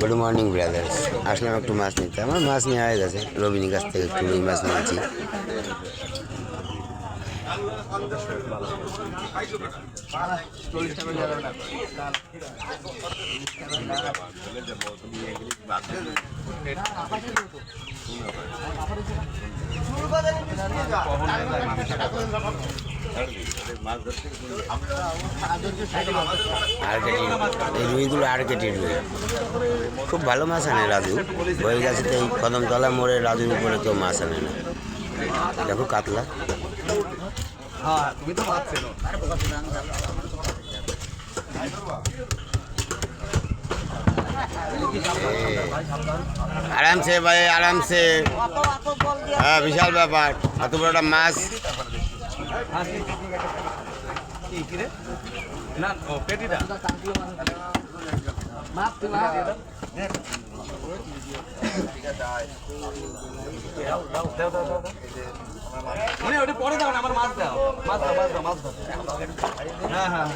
Good morning brothers. আসলাম একটু মাছ নিতে। আমার মাছ নেওয়া হয়ে গেছে, রবিনীর কাছ থেকে একটু রুই মাছ নিয়েছি। এই রুইগুলো আর কেটে রুই খুব ভালো মাছ আনে রাজু। হয়ে গেছে তো এই কদমতলা মোড়ে রাজুর উপরে কেউ মাছ আনে না। দেখো কাতলা। আরামসে ভাই, আরামসে। হ্যাঁ, বিশাল ব্যাপার, এত বড় একটা মাছ। পরে দাও না, আমার মাছ দাও, মাছ দাও, মাছ দাও, মাছ দাও। হ্যাঁ হ্যাঁ